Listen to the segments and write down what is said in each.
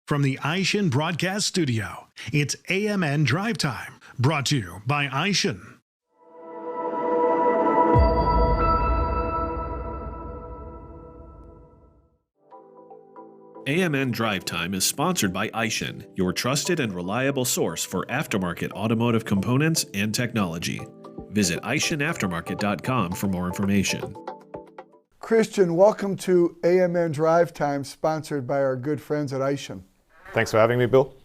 From the Aishin Broadcast Studio, it's AMN Drivetime, brought to you by Aishin. AMN Drivetime is sponsored by Aishin, your trusted and reliable source for aftermarket automotive components and technology. Visit AishinAftermarket.com for more information. Christian, welcome to AMN Drivetime, sponsored by our good friends at Aishin. Thanks for having me, Bill.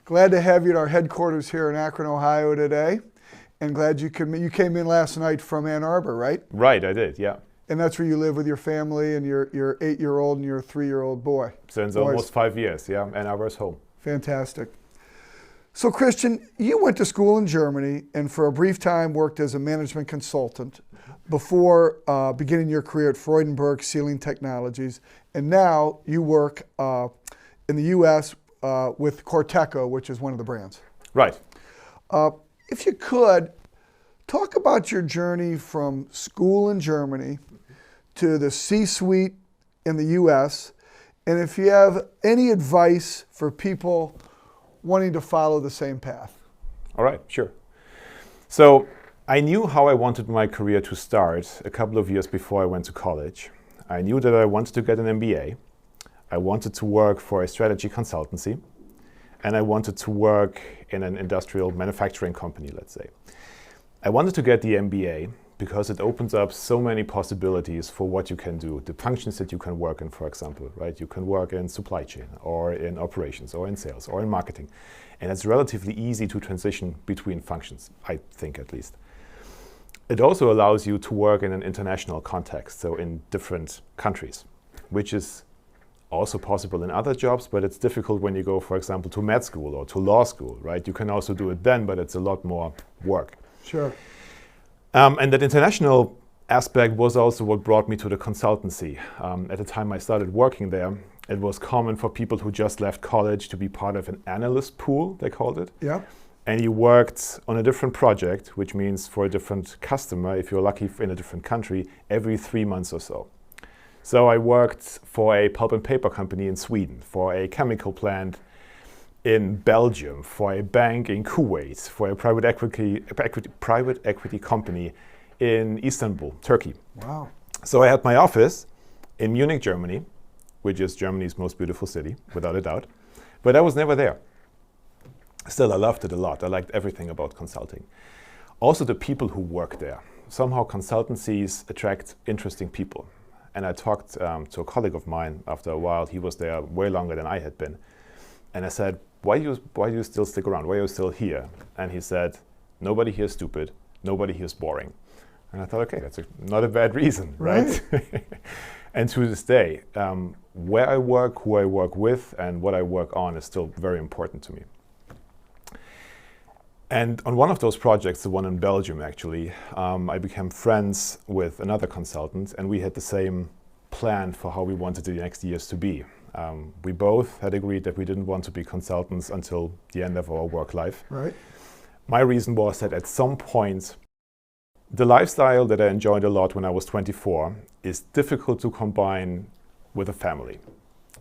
Glad to have you at our headquarters here in Akron, Ohio today, and glad you came in last night from Ann Arbor, right? Right, I did, yeah. And that's where you live with your family and your 8-year-old and your 3-year-old boy. Since almost 5 years, yeah, Ann Arbor's home. Fantastic. So Christian, you went to school in Germany and for a brief time worked as a management consultant before beginning your career at Freudenberg Sealing Technologies, and now you work in the U.S. With Corteco, which is one of the brands. Right. If you could, talk about your journey from school in Germany to the C-suite in the U.S., and if you have any advice for people wanting to follow the same path. All right, sure. So I knew how I wanted my career to start a couple of years before I went to college. I knew that I wanted to get an MBA. I wanted to work for a strategy consultancy, and I wanted to work in an industrial manufacturing company, let's say. I wanted to get the MBA because it opens up so many possibilities for what you can do, the functions that you can work in, for example, right? You can work in supply chain, or in operations, or in sales, or in marketing. And it's relatively easy to transition between functions, I think at least. It also allows you to work in an international context, so in different countries, which is also possible in other jobs, but it's difficult when you go, for example, to med school or to law school, right? You can also do it then, but it's a lot more work. Sure. And that international aspect was also what brought me to the consultancy. At the time I started working there, it was common for people who just left college to be part of an analyst pool, they called it. Yeah. And you worked on a different project, which means for a different customer, if you're lucky in a different country, every 3 months or so. So I worked for a pulp and paper company in Sweden, for a chemical plant in Belgium, for a bank in Kuwait, for a private equity company in Istanbul, Turkey. Wow. So I had my office in Munich, Germany, which is Germany's most beautiful city, without a doubt. But I was never there. Still, I loved it a lot. I liked everything about consulting. Also the people who work there. Somehow consultancies attract interesting people. And I talked to a colleague of mine after a while. He was there way longer than I had been. And I said, why do you still stick around? Why are you still here? And he said, nobody here is stupid. Nobody here is boring. And I thought, okay, that's not a bad reason, right? And to this day, where I work, who I work with, and what I work on is still very important to me. And on one of those projects, the one in Belgium actually, I became friends with another consultant, and we had the same plan for how we wanted the next years to be. We both had agreed that we didn't want to be consultants until the end of our work life. Right. My reason was that at some point, the lifestyle that I enjoyed a lot when I was 24 is difficult to combine with a family.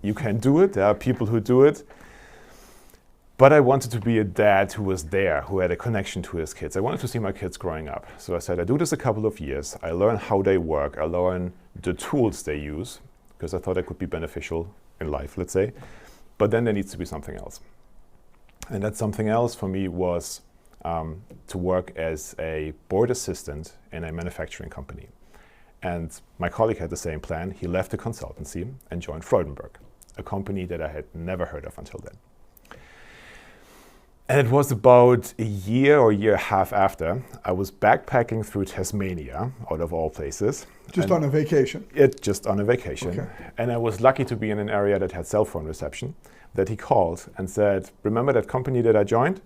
You can do it, there are people who do it, but I wanted to be a dad who was there, who had a connection to his kids. I wanted to see my kids growing up. So I said, I do this a couple of years. I learn how they work. I learn the tools they use, because I thought it could be beneficial in life, let's say. But then there needs to be something else. And that something else for me was to work as a board assistant in a manufacturing company. And my colleague had the same plan. He left the consultancy and joined Freudenberg, a company that I had never heard of until then. And it was about a year or year and a half after, I was backpacking through Tasmania, out of all places. Just on a vacation? Just on a vacation. Okay. And I was lucky to be in an area that had cell phone reception, that he called and said, remember that company that I joined?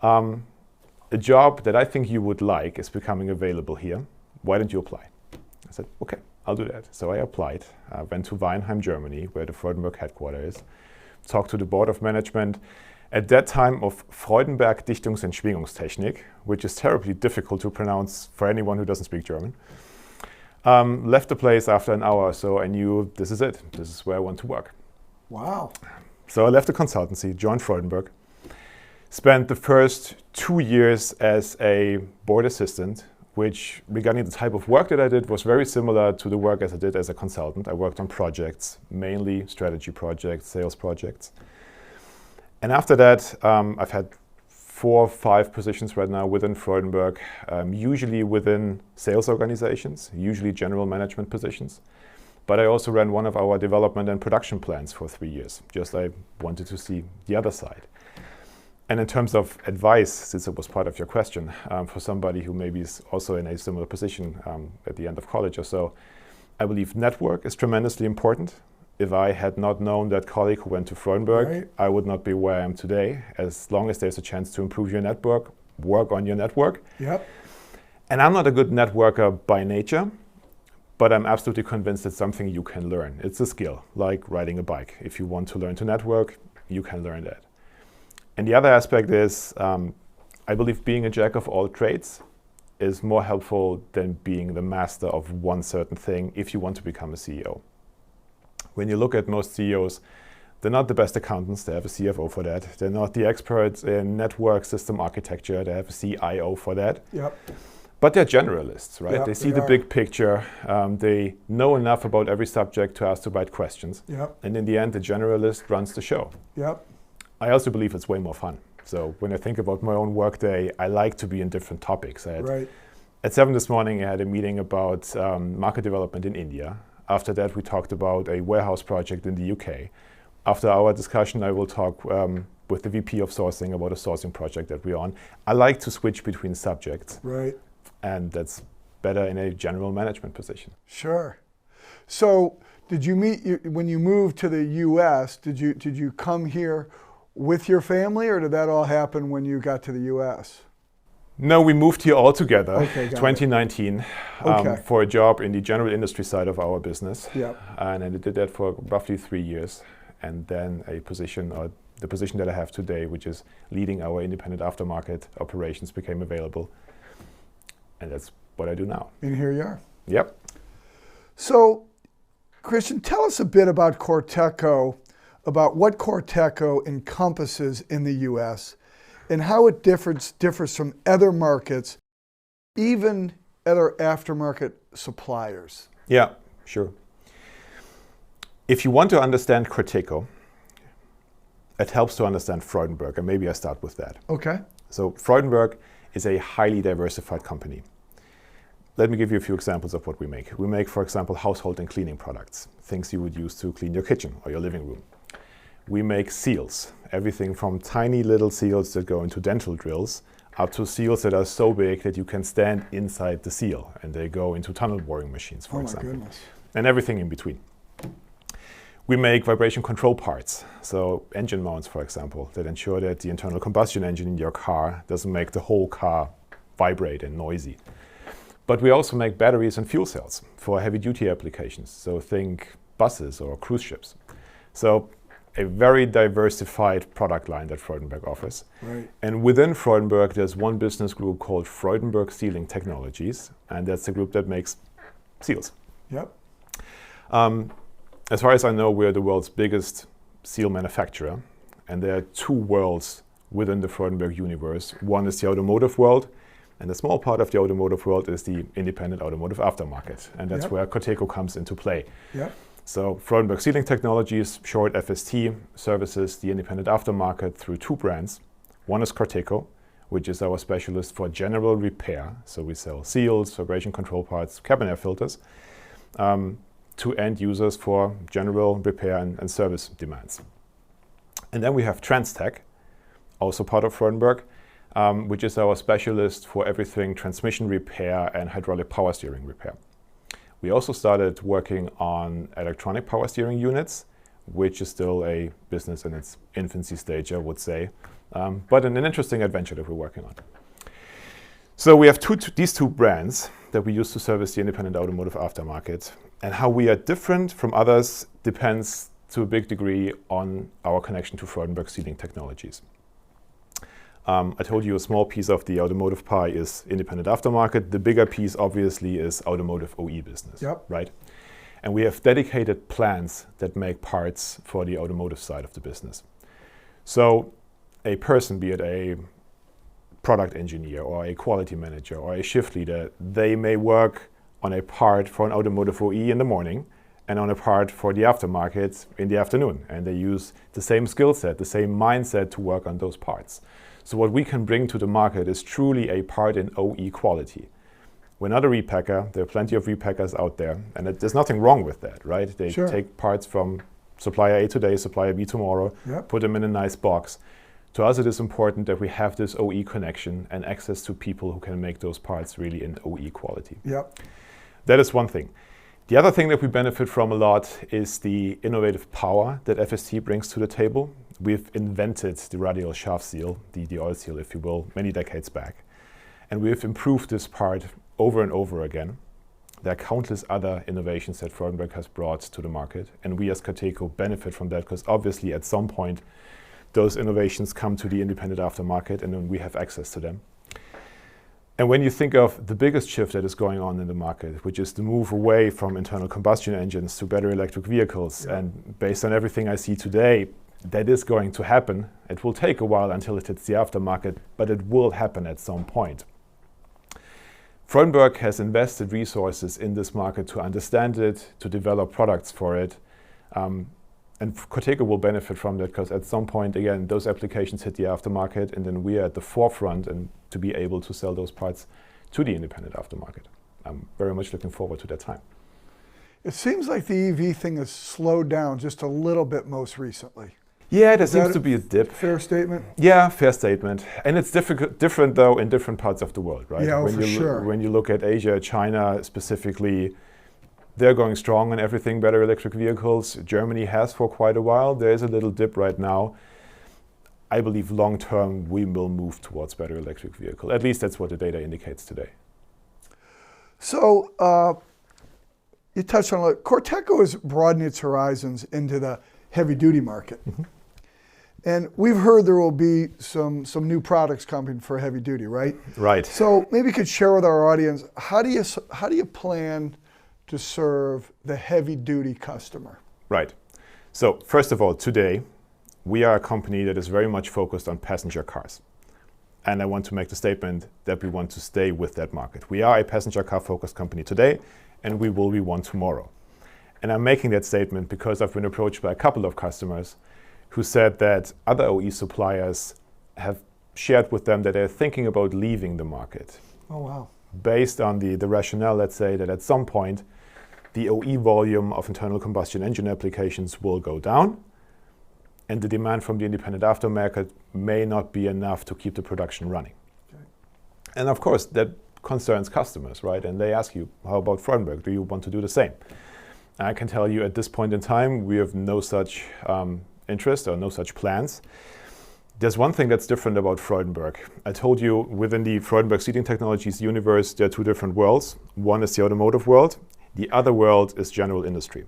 A job that I think you would like is becoming available here. Why don't you apply? I said, okay, I'll do that. So I applied. I went to Weinheim, Germany, where the Freudenberg headquarters is, talked to the board of management, at that time of Freudenberg-NOK Sealing Technologies, which is terribly difficult to pronounce for anyone who doesn't speak German. Left the place after an hour or so. I knew this is it. This is where I want to work. Wow. So I left the consultancy, joined Freudenberg, spent the first 2 years as a board assistant, which, regarding the type of work that I did, was very similar to the work as I did as a consultant. I worked on projects, mainly strategy projects, sales projects. And after that, I've had 4 or 5 positions right now within Freudenberg, usually within sales organizations, usually general management positions. But I also ran one of our development and production plants for 3 years, just I wanted to see the other side. And in terms of advice, since it was part of your question, for somebody who maybe is also in a similar position at the end of college or so, I believe network is tremendously important. If I had not known that colleague who went to Freudenberg, Right. I would not be where I am today. As long as there's a chance to improve your network, work on your network. Yep. And I'm not a good networker by nature, but I'm absolutely convinced it's something you can learn. It's a skill, like riding a bike. If you want to learn to network, you can learn that. And the other aspect is, I believe being a jack of all trades is more helpful than being the master of one certain thing if you want to become a CEO. When you look at most CEOs, they're not the best accountants, they have a CFO for that. They're not the experts in network system architecture, they have a CIO for that. Yep. But they're generalists, right? Yep, they see they the are. big picture, they know enough about every subject to ask the right questions. Yep. And in the end, the generalist runs the show. Yep. I also believe it's way more fun. So when I think about my own workday, I like to be in different topics. Right. At 7 this morning, I had a meeting about market development in India. After that, we talked about a warehouse project in the UK. After our discussion, I will talk with the VP of sourcing about a sourcing project that we're on. I like to switch between subjects. Right. And that's better in a general management position. Sure. So did you when you moved to the US, did you come here with your family, or did that all happen when you got to the US? No, we moved here all together, Okay, got 2019, Okay. for a job in the general industry side of our business. Yep. And I did that for roughly 3 years. And then the position that I have today, which is leading our independent aftermarket operations, became available. And that's what I do now. And here you are. Yep. So, Christian, tell us a bit about Corteco, about what Corteco encompasses in the US and how it differs from other markets, even other aftermarket suppliers. Yeah, sure. If you want to understand Corteco, it helps to understand Freudenberg, and maybe I start with that. Okay. So Freudenberg is a highly diversified company. Let me give you a few examples of what we make. We make, for example, household and cleaning products, things you would use to clean your kitchen or your living room. We make seals, everything from tiny little seals that go into dental drills up to seals that are so big that you can stand inside the seal and they go into tunnel boring machines, for example. Goodness. And everything in between. We make vibration control parts, so engine mounts, for example, that ensure that the internal combustion engine in your car doesn't make the whole car vibrate and noisy. But we also make batteries and fuel cells for heavy-duty applications, so think buses or cruise ships. So a very diversified product line that Freudenberg offers. Right. And within Freudenberg, there's one business group called Freudenberg Sealing Technologies, and that's the group that makes seals. Yep. As far as I know, we're the world's biggest seal manufacturer, and there are 2 worlds within the Freudenberg universe. One is the automotive world, and a small part of the automotive world is the independent automotive aftermarket, and that's Yep. where Corteco comes into play. Yep. So Freudenberg Sealing Technologies, short FST, services the independent aftermarket through 2 brands. One is Corteco, which is our specialist for general repair. So we sell seals, vibration control parts, cabin air filters, to end users for general repair and service demands. And then we have Transtech, also part of Freudenberg, which is our specialist for everything transmission repair and hydraulic power steering repair. We also started working on electronic power steering units, which is still a business in its infancy stage, I would say, but an interesting adventure that we're working on. So we have these 2 brands that we use to service the independent automotive aftermarket, and how we are different from others depends to a big degree on our connection to Freudenberg Sealing Technologies. I told you a small piece of the automotive pie is independent aftermarket. The bigger piece, obviously, is automotive OE business, Yep. right? And we have dedicated plants that make parts for the automotive side of the business. So a person, be it a product engineer or a quality manager or a shift leader, they may work on a part for an automotive OE in the morning and on a part for the aftermarket in the afternoon. And they use the same skill set, the same mindset to work on those parts. So what we can bring to the market is truly a part in OE quality. We're not a repacker. There are plenty of repackers out there, and there's nothing wrong with that, right? They take parts from supplier A today, supplier B tomorrow, put them in a nice box. To us, it is important that we have this OE connection and access to people who can make those parts really in OE quality. That is one thing. The other thing that we benefit from a lot is the innovative power that FST brings to the table. We've invented the radial shaft seal, the oil seal, if you will, many decades back. And we've improved this part over and over again. There are countless other innovations that Freudenberg has brought to the market, and we as Corteco benefit from that because obviously at some point those innovations come to the independent aftermarket and then we have access to them. And when you think of the biggest shift that is going on in the market, which is the move away from internal combustion engines to battery electric vehicles, and based on everything I see today, that is going to happen. It will take a while until it hits the aftermarket, but it will happen at some point. Freudenberg has invested resources in this market to understand it, to develop products for it. And Corteco will benefit from that because at some point, again, those applications hit the aftermarket and then we are at the forefront and to be able to sell those parts to the independent aftermarket. I'm very much looking forward to that time. It seems like the EV thing has slowed down just a little bit most recently. Yeah, there seems to be a dip. Fair statement? Yeah, fair statement. And it's different though in different parts of the world, right? Yeah, for sure. When you look at Asia, China specifically, they're going strong on everything battery electric vehicles. Germany has for quite a while. There is a little dip right now. I believe long term we will move towards battery electric vehicle. At least that's what the data indicates today. So you touched on it. Corteco is broadening its horizons into the heavy duty market. And we've heard there will be some new products coming for heavy duty, right? Right. So maybe you could share with our audience, how do you plan to serve the heavy duty customer? Right. So first of all, today, we are a company that is very much focused on passenger cars. And I want to make the statement that we want to stay with that market. We are a passenger car focused company today, and we will be one tomorrow. And I'm making that statement because I've been approached by a couple of customers who said that other OE suppliers have shared with them that they're thinking about leaving the market. Oh, wow. Based on the rationale, let's say, that at some point, the OE volume of internal combustion engine applications will go down, and the demand from the independent aftermarket may not be enough to keep the production running. Okay. And of course, that concerns customers, right? And they ask you, how about Freudenberg? Do you want to do the same? I can tell you at this point in time, we have no such interest or no such plans. There's one thing that's different about Freudenberg. I told you within the Freudenberg Sealing Technologies universe, there are two different worlds. One is the automotive world. The other world is general industry.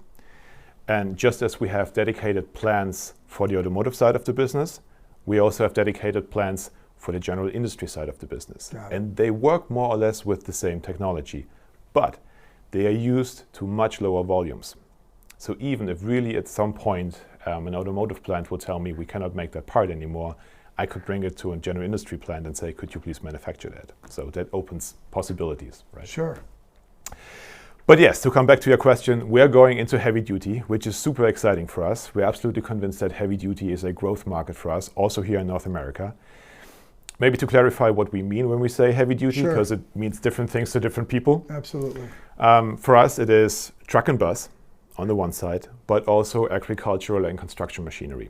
And just as we have dedicated plans for the automotive side of the business, we also have dedicated plans for the general industry side of the business. And they work more or less with the same technology, but they are used to much lower volumes. So even if really at some point an automotive plant will tell me we cannot make that part anymore, I could bring it to a general industry plant and say, could you please manufacture that? So that opens possibilities, right? Sure. But yes, to come back to your question, we are going into heavy duty, which is super exciting for us. We're absolutely convinced that heavy duty is a growth market for us, also here in North America. Maybe to clarify what we mean when we say heavy duty, because it means different things to different people. Absolutely. For us, it is truck and bus on the one side, but also agricultural and construction machinery.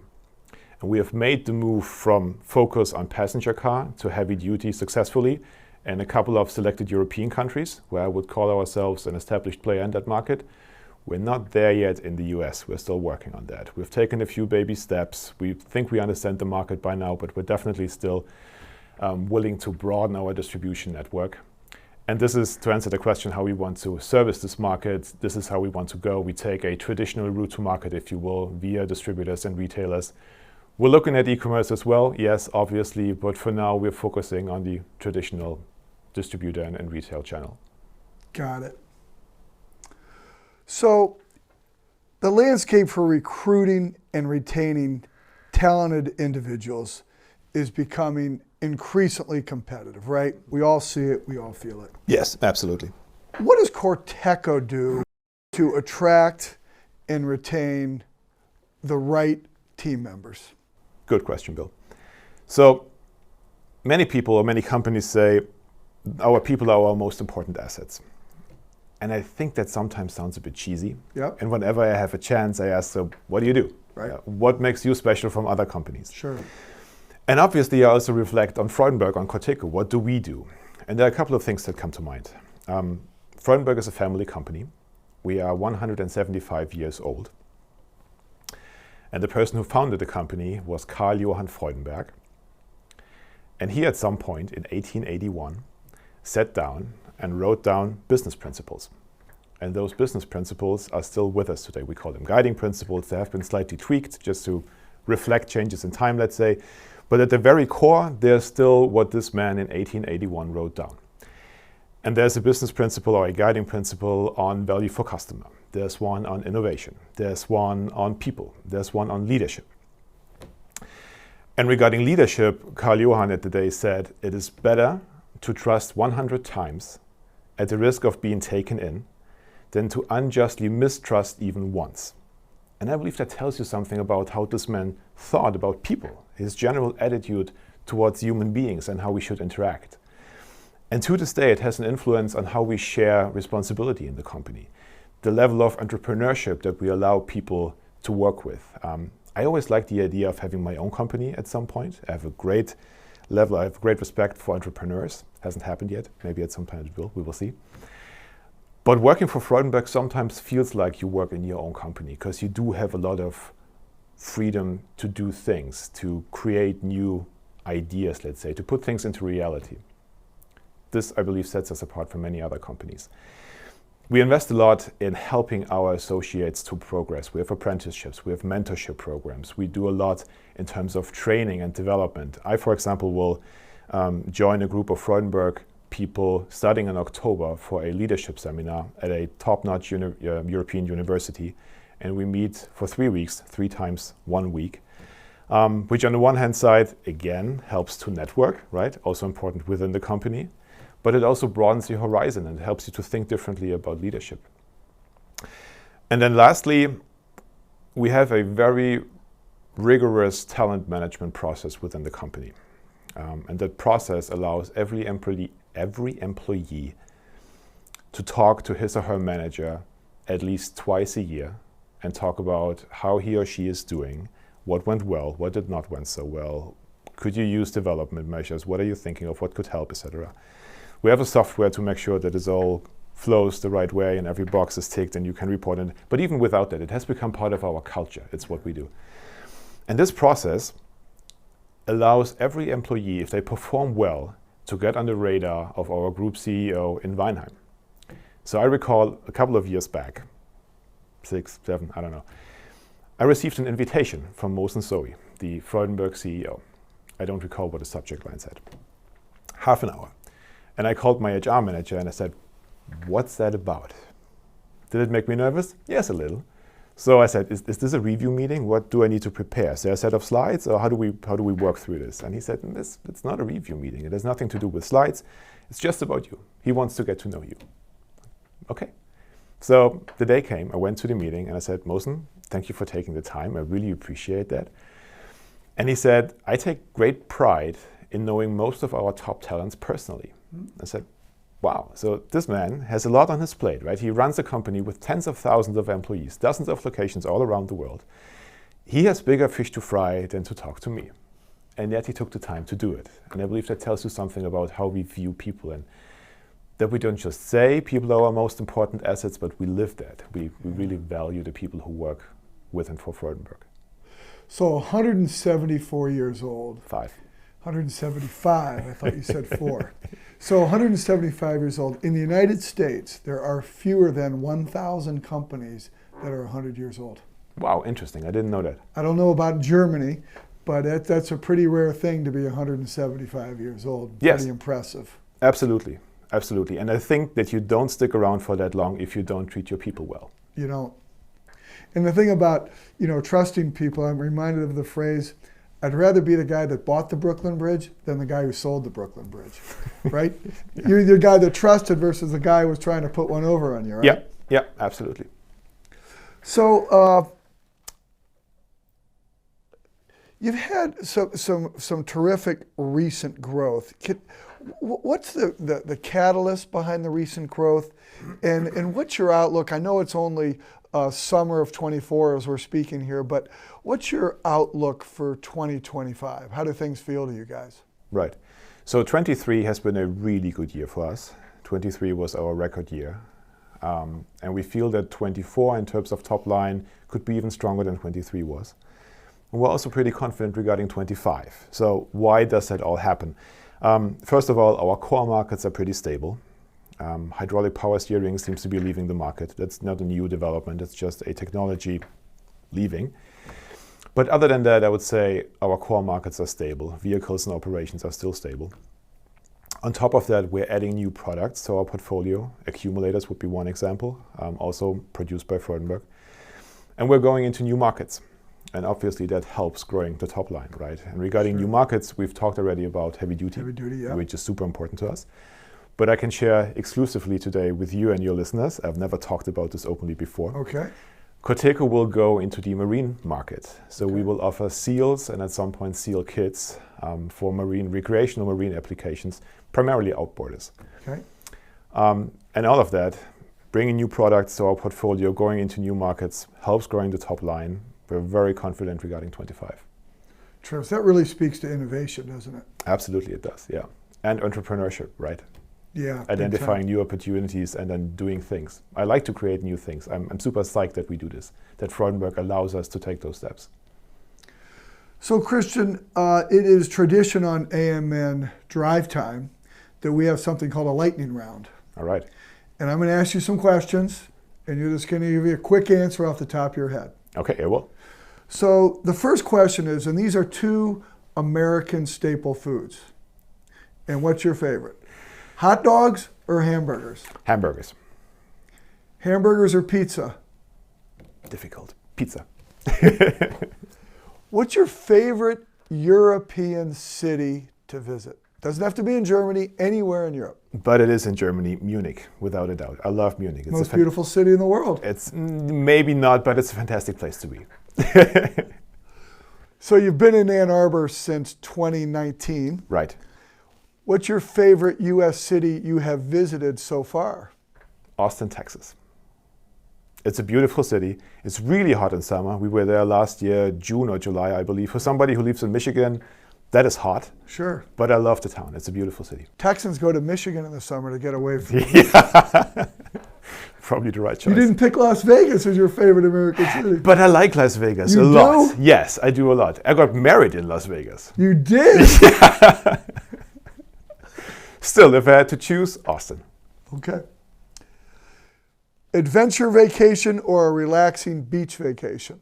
And we have made the move from focus on passenger car to heavy duty successfully in a couple of selected European countries, where I would call ourselves an established player in that market. We're not there yet in the US. We're still working on that. We've taken a few baby steps. We think we understand the market by now, but we're definitely still willing to broaden our distribution network. And this is, to answer the question, how we want to service this market. This is how we want to go. We take a traditional route to market, if you will, via distributors and retailers. We're looking at e-commerce as well, yes, obviously, but for now we're focusing on the traditional distributor and retail channel. Got it. So The landscape for recruiting and retaining talented individuals is becoming increasingly competitive, right? We all see it, we all feel it. Yes, absolutely. What does Corteco do to attract and retain the right team members? Good question, Bill. So many people or many companies say our people are our most important assets. And I think that sometimes sounds a bit cheesy. Yep. And whenever I have a chance, I ask, so what do you do? Right. What makes you special from other companies? Sure. And obviously I also reflect on Freudenberg, on Corteco. What do we do? And there are a couple of things that come to mind. Freudenberg is a family company. We are 175 years old. And the person who founded the company was Karl Johann Freudenberg. And he at some point in 1881 sat down and wrote down business principles. And those business principles are still with us today. We call them guiding principles. They have been slightly tweaked just to reflect changes in time, let's say. But at the very core, they're still what this man in 1881 wrote down. And there's a business principle or a guiding principle on value for customer. There's one on innovation. There's one on people. There's one on leadership. And regarding leadership, Karl Johann at the day said, it is better to trust 100 times at the risk of being taken in than to unjustly mistrust even once. And I believe that tells you something about how this man thought about people, his general attitude towards human beings and how we should interact. And to this day, it has an influence on how we share responsibility in the company, the level of entrepreneurship that we allow people to work with. I always like the idea of having my own company at some point. I have a great respect for entrepreneurs. Hasn't happened yet. Maybe at some point it will. We will see. But working for Freudenberg sometimes feels like you work in your own company because you do have a lot of freedom to do things, to create new ideas, let's say, to put things into reality. This, I believe, sets us apart from many other companies. We invest a lot in helping our associates to progress. We have apprenticeships, we have mentorship programs. We do a lot in terms of training and development. I, for example, will join a group of Freudenberg people starting in October for a leadership seminar at a top-notch European university. And we meet for 3 weeks, 3 times 1 week, which on the one hand side, again, helps to network, right? Also important within the company. But it also broadens your horizon and helps you to think differently about leadership. And then lastly, we have a very rigorous talent management process within the company. And that process allows every employee to talk to his or her manager at least twice a year and talk about how he or she is doing, what went well, what did not went so well, could you use development measures, what are you thinking of, what could help, etc. We have a software to make sure that it all flows the right way and every box is ticked and you can report it. But even without that, it has become part of our culture. It's what we do. And this process allows every employee, if they perform well, to get on the radar of our group CEO in Weinheim. So I recall a couple of years back, 6, 7, I don't know, I received an invitation from Mosen Zoe, the Freudenberg CEO. I don't recall what the subject line said. Half an hour. And I called my HR manager and I said, what's that about? Did it make me nervous? Yes, a little. So I said, is this a review meeting? What do I need to prepare? Is there a set of slides or how do we work through this? And he said, it's not a review meeting. It has nothing to do with slides. It's just about you. He wants to get to know you. Okay. So the day came, I went to the meeting and I said, Mosen, thank you for taking the time. I really appreciate that. And he said, I take great pride in knowing most of our top talents personally. I said, wow, so this man has a lot on his plate, right? He runs a company with tens of thousands of employees, dozens of locations all around the world. He has bigger fish to fry than to talk to me. And yet he took the time to do it. And I believe that tells you something about how we view people and that we don't just say people are our most important assets, but we live that. We really value the people who work with and for Freudenberg. So 174 years old. 5. 175, I thought you said 4. So 175 years old. In the United States, there are fewer than 1,000 companies that are 100 years old. Wow, interesting. I didn't know that. I don't know about Germany, but that's a pretty rare thing to be 175 years old. Yes. Pretty impressive. Absolutely. Absolutely. And I think that you don't stick around for that long if you don't treat your people well. You don't. And the thing about, trusting people, I'm reminded of the phrase, I'd rather be the guy that bought the Brooklyn Bridge than the guy who sold the Brooklyn Bridge, right? You're the guy that trusted versus the guy who was trying to put one over on you, right? Yeah, absolutely. So you've had some terrific recent growth. What's the catalyst behind the recent growth, and what's your outlook? I know it's only summer of 24 as we're speaking here, but what's your outlook for 2025? How do things feel to you guys? Right. So 23 has been a really good year for us. 23 was our record year. And we feel that 24 in terms of top line could be even stronger than 23 was. And we're also pretty confident regarding 25. So why does that all happen? First of all, our core markets are pretty stable. Hydraulic power steering seems to be leaving the market. That's not a new development, it's just a technology leaving. But other than that, I would say our core markets are stable. Vehicles and operations are still stable. On top of that, we're adding new products to our portfolio. Accumulators would be one example, also produced by Freudenberg. And we're going into new markets. And obviously that helps growing the top line, right? And regarding new markets, we've talked already about heavy duty, Yeah. which is super important to us. But I can share exclusively today with you and your listeners, I've never talked about this openly before. Okay. Corteco will go into the marine market. So we will offer seals and at some point seal kits for recreational marine applications, primarily outboarders. Okay. And all of that, bringing new products to our portfolio, going into new markets, helps growing the top line. We're very confident regarding 25. Travis, that really speaks to innovation, doesn't it? Absolutely it does, yeah. And entrepreneurship, right? Yeah. Identifying new opportunities and then doing things. I like to create new things. I'm super psyched that we do this, that Freudenberg allows us to take those steps. So Christian, it is tradition on AMN Drive Time that we have something called a lightning round. All right. And I'm going to ask you some questions, and you're just going to give me a quick answer off the top of your head. Okay, I will. So the first question is, and these are two American staple foods. And what's your favorite? Hot dogs or hamburgers? Hamburgers. Hamburgers or pizza? Difficult. Pizza. What's your favorite European city to visit? Doesn't have to be in Germany, anywhere in Europe. But it is in Germany, Munich, without a doubt. I love Munich. It's most beautiful city in the world. It's maybe not, but it's a fantastic place to be. So you've been in Ann Arbor since 2019. Right. What's your favorite U.S. city you have visited so far? Austin, Texas. It's a beautiful city. It's really hot in summer. We were there last year, June or July, I believe. For somebody who lives in Michigan, that is hot. Sure. But I love the town. It's a beautiful city. Texans go to Michigan in the summer to get away from Yeah. Probably the right choice. You didn't pick Las Vegas as your favorite American city. But I like Las Vegas a lot. Yes, I do a lot. I got married in Las Vegas. You did? Yeah. Still, if I had to choose, Austin. Okay. Adventure vacation or a relaxing beach vacation?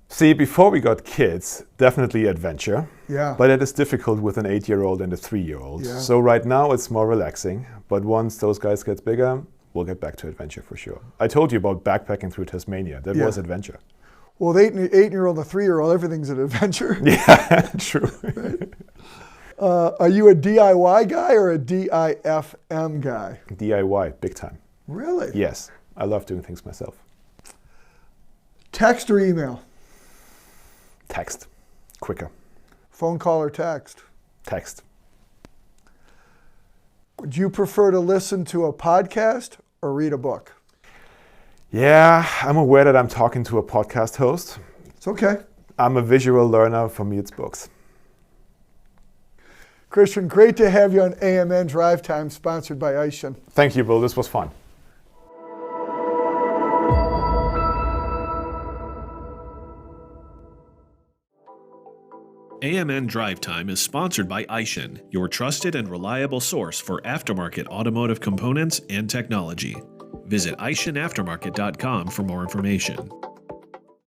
See, before we got kids, definitely adventure. Yeah. But it is difficult with an 8-year-old and a 3-year-old. Yeah. So right now it's more relaxing. But once those guys get bigger, we'll get back to adventure for sure. I told you about backpacking through Tasmania. That was adventure. Well, the 8-year-old and the 3-year-old, everything's an adventure. Yeah, true. Right? Are you a DIY guy or a DIFM guy? DIY, big time. Really? Yes, I love doing things myself. Text or email? Text, quicker. Phone call or text? Text. Would you prefer to listen to a podcast or read a book? Yeah, I'm aware that I'm talking to a podcast host. It's okay. I'm a visual learner. For me, it's books. Christian, great to have you on AMN Drive Time, sponsored by Eischen. Thank you, Bill. This was fun. AMN Drive Time is sponsored by Eischen, your trusted and reliable source for aftermarket automotive components and technology. Visit EischenAftermarket.com for more information.